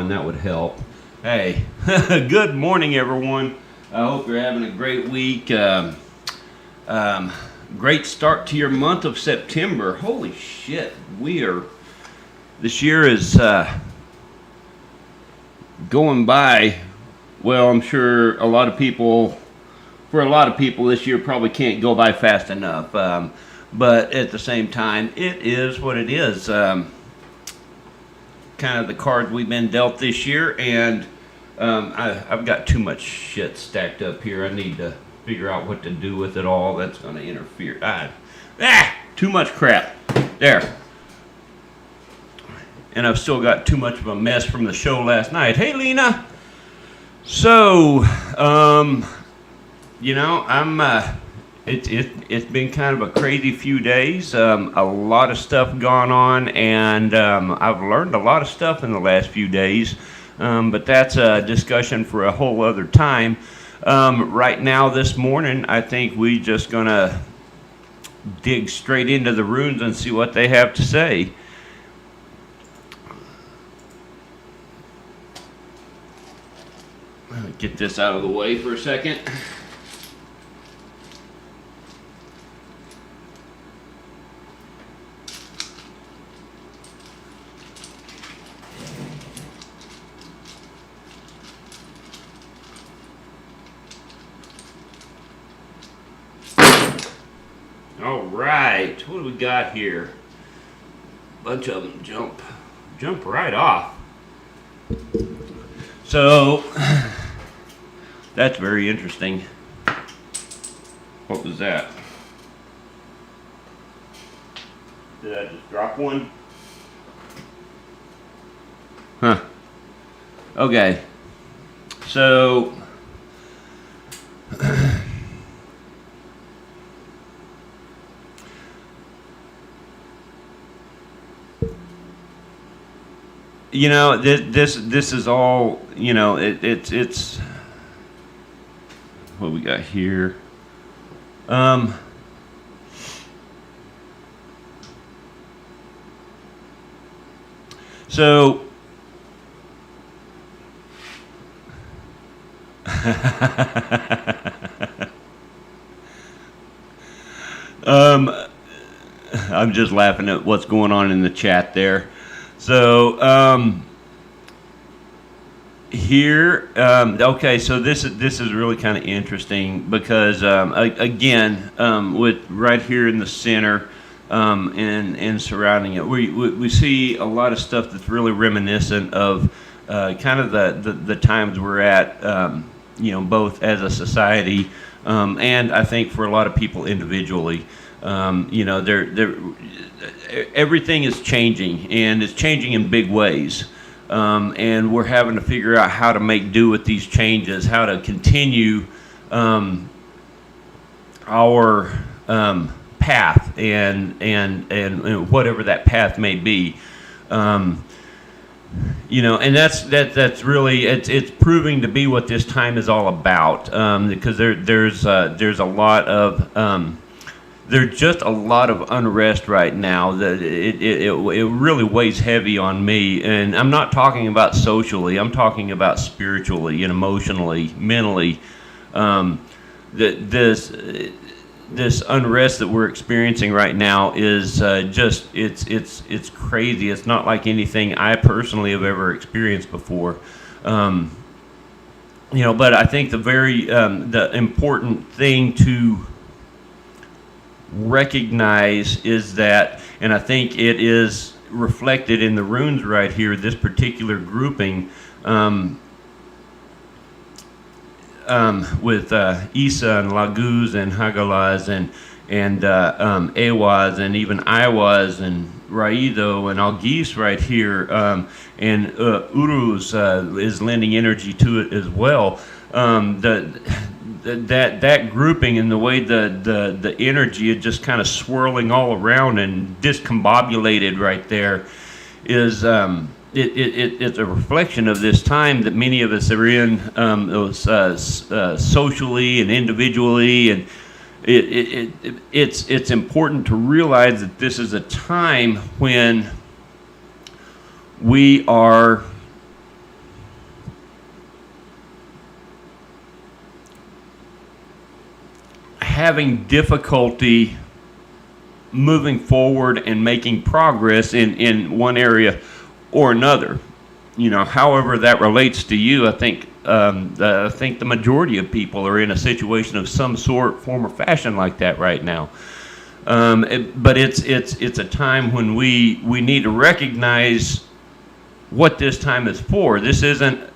on. That would help. Hey, good morning, everyone. I hope you're having a great week. Great start to your month of September. Holy shit, this year is going by. Well, I'm sure for a lot of people, this year probably can't go by fast enough. But at the same time, it is what it is. Kind of the cards we've been dealt this year, and I've got too much shit stacked up here. I need to figure out what to do with it all. That's going to interfere. Too much crap. There. And I've still got too much of a mess from the show last night. Hey, Lena. So, it's been kind of a crazy few days. A lot of stuff gone on, and I've learned a lot of stuff in the last few days. But that's a discussion for a whole other time. Right now, this morning, I think we just gonna dig straight into the runes and see what they have to say. Get this out of the way for a second. All right, what do we got here? Bunch of them jump right off. So that's very interesting. What was that? Did I just drop one? Huh. Okay. So this is all, it's what we got here. So I'm just laughing at what's going on in the chat there. So here, okay. So this is really kind of interesting because again, with right here in the center and surrounding it, we see a lot of stuff that's really reminiscent of kind of the times we're at, both as a society and I think for a lot of people individually. Everything is changing, and it's changing in big ways. And we're having to figure out how to make do with these changes, how to continue our path and whatever that path may be. And that's really it's proving to be what this time is all about. Because there's a lot of there's just a lot of unrest right now that it really weighs heavy on me. And I'm not talking about socially. I'm talking about spiritually and emotionally, mentally. This unrest that we're experiencing right now is just it's crazy. It's not like anything I personally have ever experienced before. But I think the important thing to recognize is that, and I think it is reflected in the runes right here, this particular grouping with Isa and Laguz and Hagalaz and Awaz and even Iwaz and Raido and Algis right here, and Uruz is lending energy to it as well. That grouping and the way the energy is just kind of swirling all around and discombobulated right there is it's a reflection of this time that many of us are in, socially and individually, and it's important to realize that this is a time when we are having difficulty moving forward and making progress in one area or another. However that relates to you, I think the majority of people are in a situation of some sort, form, or fashion like that right now. But it's a time when we need to recognize what this time is for. This isn't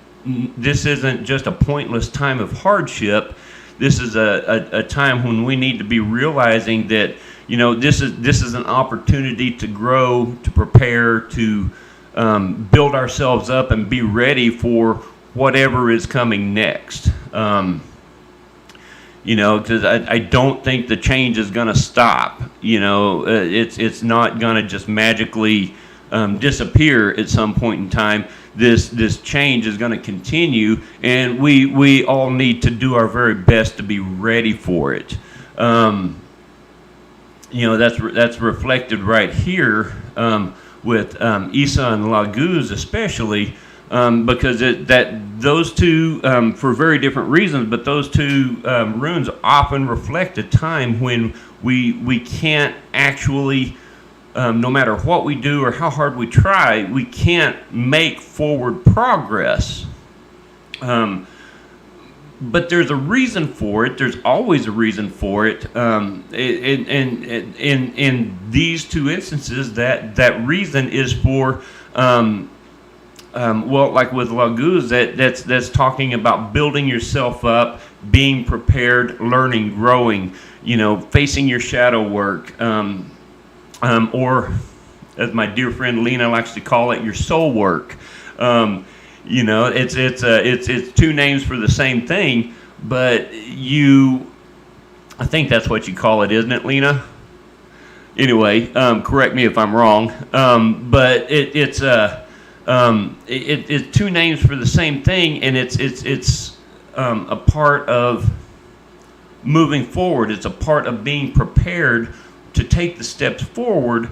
just a pointless time of hardship. This is a time when we need to be realizing that this is an opportunity to grow, to prepare, to build ourselves up and be ready for whatever is coming next. Because I don't think the change is going to stop. It's not going to just magically disappear at some point in time. This change is going to continue, and we all need to do our very best to be ready for it. That's reflected right here with Issa and Laguz especially, because those two, for very different reasons, but those two runes often reflect a time when we can't actually, no matter what we do or how hard we try, we can't make forward progress. But there's a reason for it. There's always a reason for it. In these two instances, that reason is for, like with Laguz, that's talking about building yourself up, being prepared, learning, growing, facing your shadow work, or as my dear friend Lena likes to call it, your soul work. It's two names for the same thing, but I think that's what you call it, isn't it, Lena? Anyway, correct me if I'm wrong, but it's two names for the same thing, and it's a part of moving forward. It's a part of being prepared to take the steps forward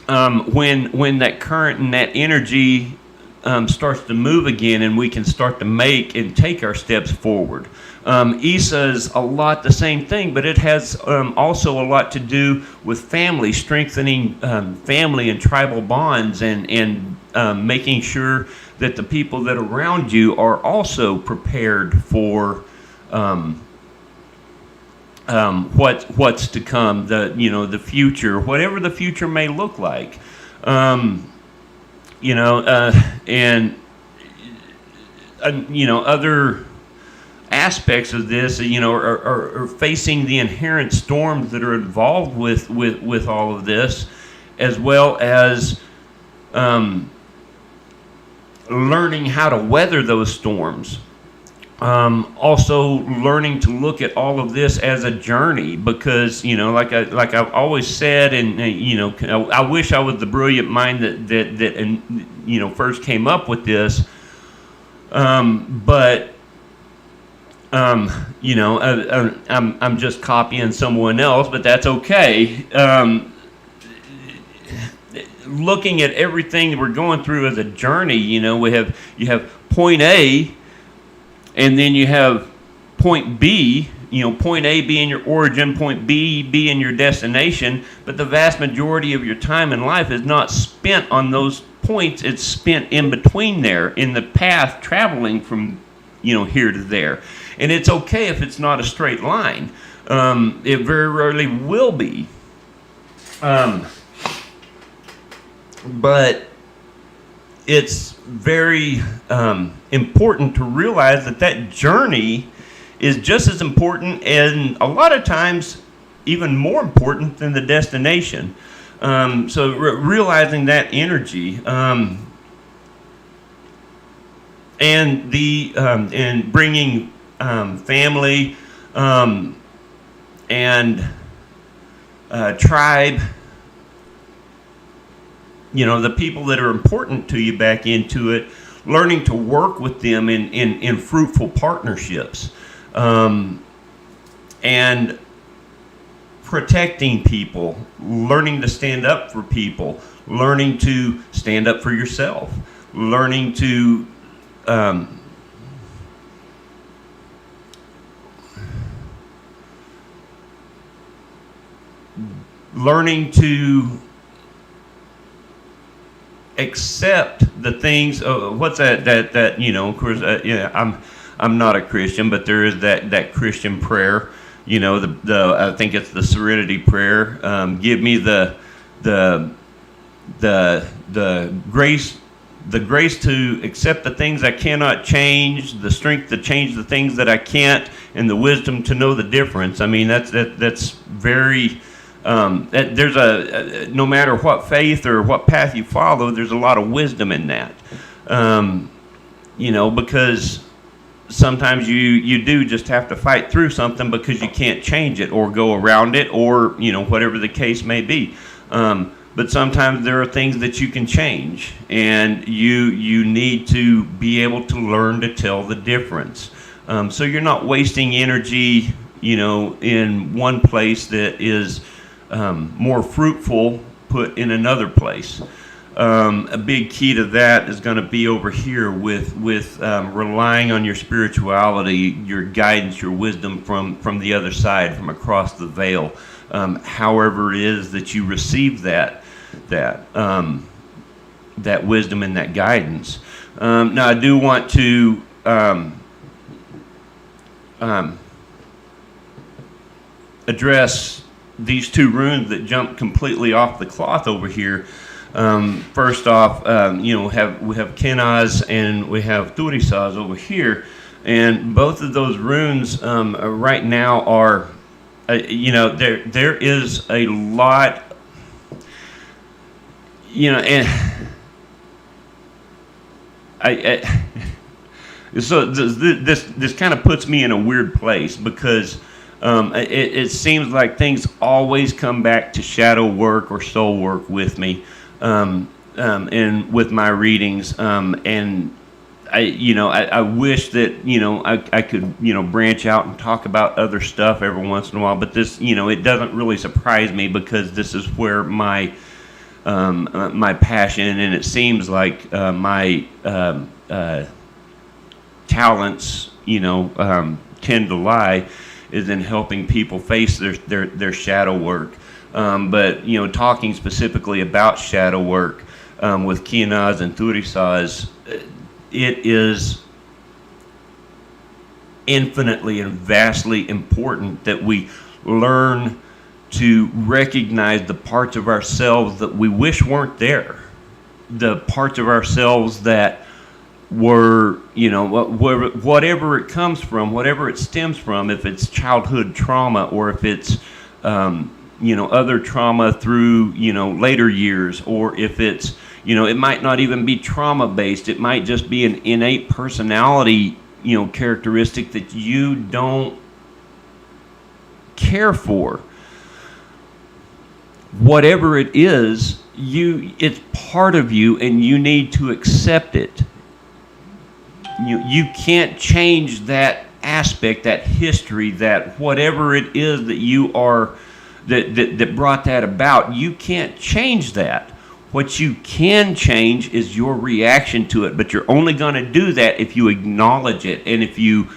when that current and that energy starts to move again, and we can start to make and take our steps forward. Issa is a lot the same thing, but it has also a lot to do with family, strengthening family and tribal bonds, and making sure that the people that are around you are also prepared for what's to come, the future, whatever the future may look like. Other aspects of this, are facing the inherent storms that are involved with all of this, as well as learning how to weather those storms. Also learning to look at all of this as a journey, because like I've always said, and I wish I was the brilliant mind that first came up with this, but I'm just copying someone else, but that's okay. Looking at everything that we're going through as a journey, you have point A, and then you have point B, point A being your origin, point B being your destination, but the vast majority of your time in life is not spent on those points. It's spent in between there, in the path traveling from, here to there. And it's okay if it's not a straight line. It very rarely will be. But it's very important to realize that journey is just as important, and a lot of times even more important than the destination. So realizing that energy, and bringing family and tribe, the people that are important to you back into it, learning to work with them in fruitful partnerships, and protecting people, learning to stand up for people, learning to stand up for yourself, learning to learning to accept the things. What's that of course, I'm not a Christian, but there is that Christian prayer. The I think it's the Serenity Prayer. Give me the grace. The grace to accept the things I cannot change, the strength to change the things that I can't, and the wisdom to know the difference. I mean, that's very. There's no matter what faith or what path you follow, there's a lot of wisdom in that. Because sometimes you do just have to fight through something because you can't change it or go around it or whatever the case may be. But sometimes there are things that you can change, and you need to be able to learn to tell the difference. So you're not wasting energy, in one place that is more fruitful put in another place. A big key to that is going to be over here with relying on your spirituality, your guidance, your wisdom from the other side, from across the veil. However it is that you receive that wisdom and that guidance. Now I do want to address these two runes that jump completely off the cloth over here. First off, we have Kenaz and we have Thurisaz over here, and both of those runes right now are, there is a lot, and so this kind of puts me in a weird place because it seems like things always come back to shadow work or soul work with me, and with my readings, and I wish that I could branch out and talk about other stuff every once in a while, but this it doesn't really surprise me because this is where my passion, and it seems like my talents tend to lie, is in helping people face their shadow work. But talking specifically about shadow work with Kenaz and Thurisaz, it is infinitely and vastly important that we learn to recognize the parts of ourselves that we wish weren't there, the parts of ourselves that were, whatever it comes from, whatever it stems from, if it's childhood trauma or if it's, other trauma through, later years, or if it's, it might not even be trauma based. It might just be an innate personality, characteristic that you don't care for. Whatever it is, it's part of you, and you need to accept it. You can't change that aspect, that history, that whatever it is that you are, that brought that about. You can't change that. What you can change is your reaction to it, but you're only going to do that if you acknowledge it, and if you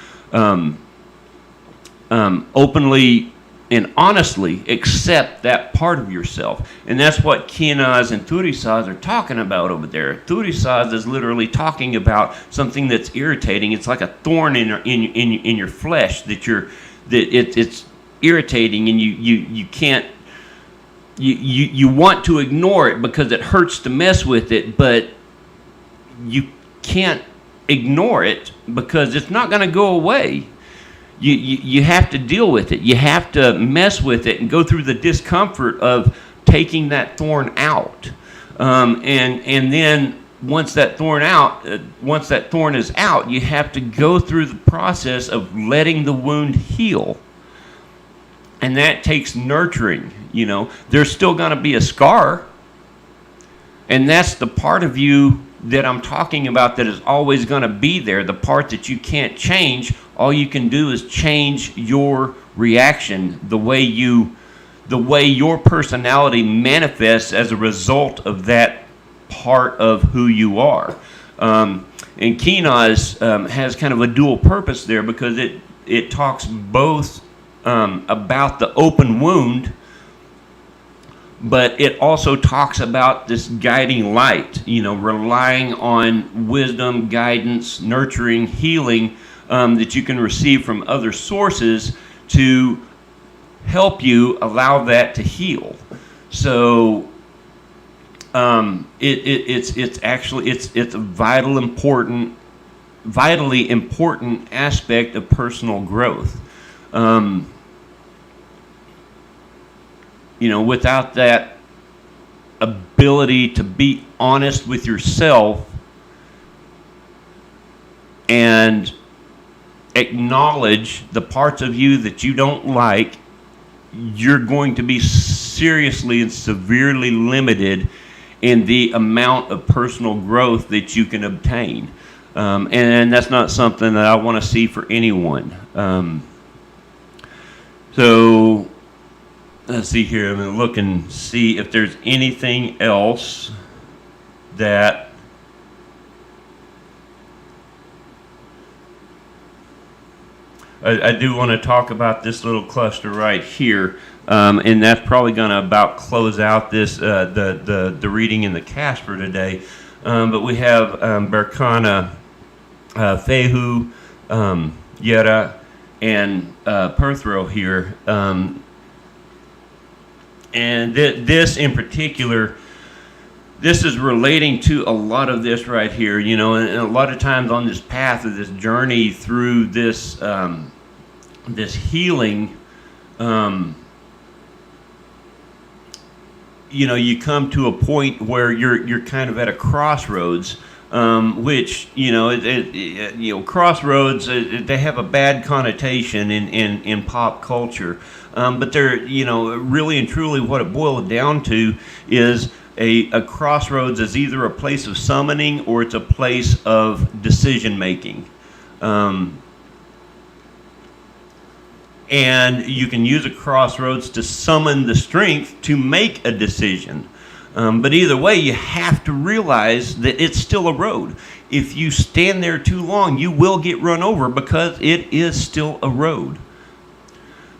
openly and honestly accept that part of yourself. And that's what Kenaz and Thurisaz are talking about over there. Thurisaz is literally talking about something that's irritating. It's like a thorn in your flesh it's irritating, and you can't, you want to ignore it because it hurts to mess with it, but you can't ignore it because it's not going to go away. You have to deal with it. You have to mess with it and go through the discomfort of taking that thorn out. And then once that thorn is out, you have to go through the process of letting the wound heal. And that takes nurturing. There's still going to be a scar. And that's the part of you that I'm talking about that is always going to be there, the part that you can't change. All you can do is change your reaction, the way your personality manifests as a result of that part of who you are. And Kenaz has kind of a dual purpose there because it talks both about the open wound, but it also talks about this guiding light, relying on wisdom, guidance, nurturing, healing that you can receive from other sources to help you allow that to heal. So it's actually a vitally important aspect of personal growth. Without that ability to be honest with yourself and acknowledge the parts of you that you don't like, you're going to be seriously and severely limited in the amount of personal growth that you can obtain. And that's not something that I want to see for anyone. So let's see here. I'm going to look and see if there's anything else that I do want to talk about. This little cluster right here, and that's probably going to about close out this the reading in the cast for today. But we have Berkana, Fehu, Yera, and Perthro here. And this in particular, this is relating to a lot of this right here, and a lot of times on this path of this journey through this this healing, you come to a point where you're kind of at a crossroads, which crossroads, they have a bad connotation in pop culture, but they're really and truly what it boils down to is a crossroads is either a place of summoning or it's a place of decision making. And you can use a crossroads to summon the strength to make a decision. But either way, you have to realize that it's still a road. If you stand there too long, you will get run over because it is still a road.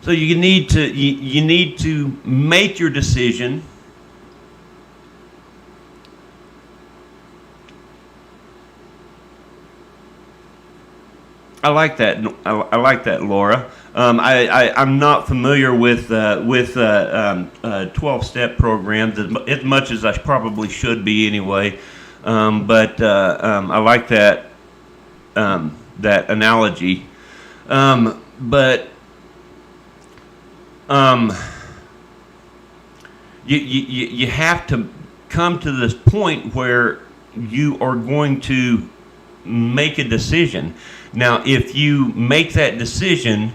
So you need to make your decision. I like that. I like that, Laura. I'm not familiar with 12-step programs as much as I probably should be anyway. But I like that that analogy. But you have to come to this point where you are going to make a decision. Now, if you make that decision,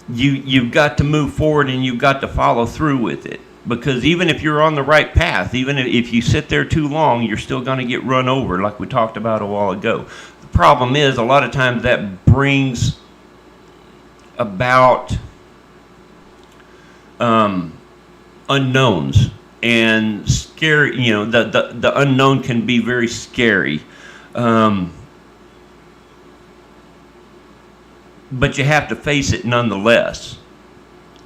you've got to move forward and you've got to follow through with it. Because even if you're on the right path, even if you sit there too long, you're still going to get run over, like we talked about a while ago. The problem is, a lot of times that brings about unknowns and scary. The unknown can be very scary. But you have to face it nonetheless.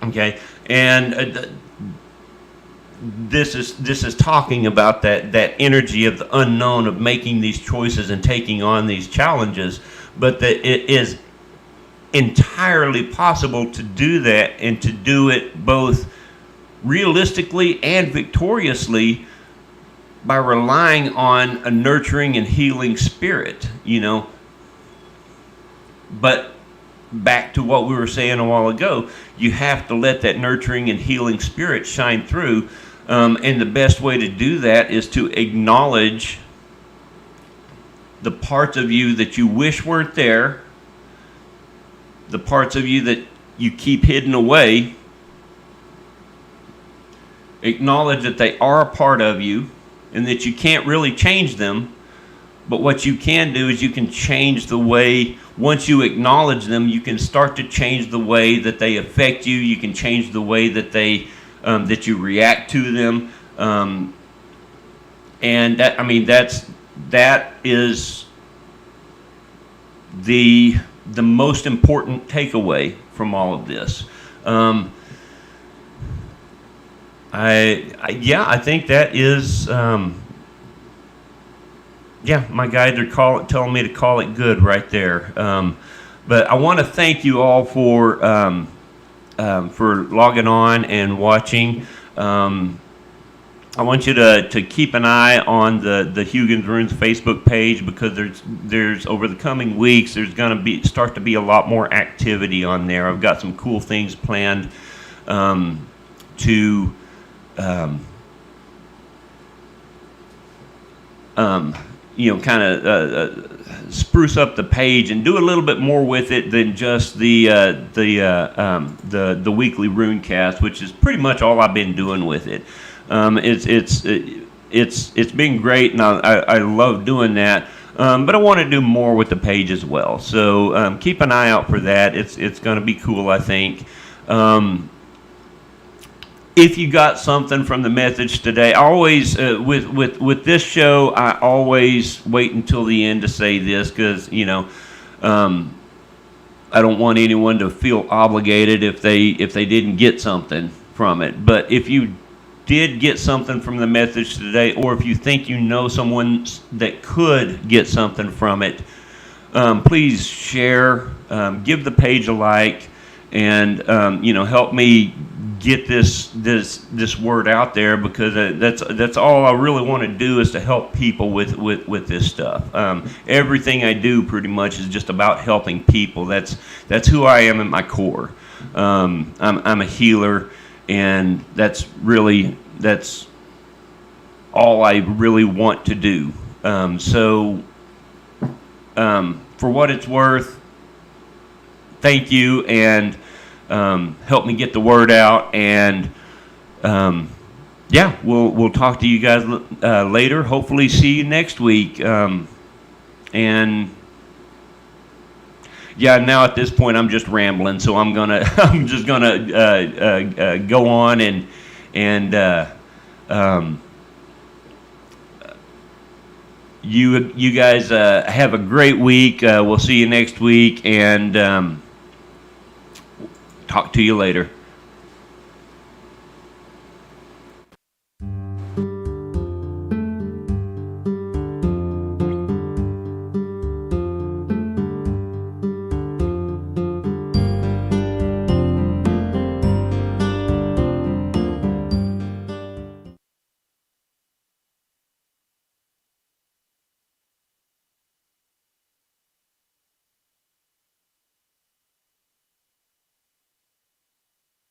Okay, and this is talking about that energy of the unknown, of making these choices and taking on these challenges, but that it is entirely possible to do that and to do it both realistically and victoriously by relying on a nurturing and healing spirit, But back to what we were saying a while ago, you have to let that nurturing and healing spirit shine through. And the best way to do that is to acknowledge the parts of you that you wish weren't there, the parts of you that you keep hidden away. Acknowledge that they are a part of you and that you can't really change them. But what you can do is you can change the way, once you acknowledge them, you can start to change the way that they affect you. You can change the way that that you react to them. And that is the most important takeaway from all of this. I think that is. Yeah, my guides are telling me to call it good right there. But I want to thank you all for logging on and watching. I want you to keep an eye on the Huygens Runes Facebook page, because there's over the coming weeks there's going to start to be a lot more activity on there. I've got some cool things planned to kind of spruce up the page and do a little bit more with it than just the weekly Runecast, which is pretty much all I've been doing with it. It's been great, and I love doing that. But I want to do more with the page as well. So keep an eye out for that. It's going to be cool, I think. If you got something from the message today, I always with this show, I always wait until the end to say this, because I don't want anyone to feel obligated if they didn't get something from it. But if you did get something from the message today, or if you think you know someone that could get something from it, please share, give the page a like, and help me get this word out there, because that's all I really want to do, is to help people with this stuff. Everything I do pretty much is just about helping people. That's who I am at my core. I'm a healer, and that's all I really want to do. For what it's worth, thank you, and help me get the word out. And we'll talk to you guys later. Hopefully see you next week. Now at this point I'm just rambling, so I'm just gonna go on and you guys have a great week. We'll see you next week, and talk to you later.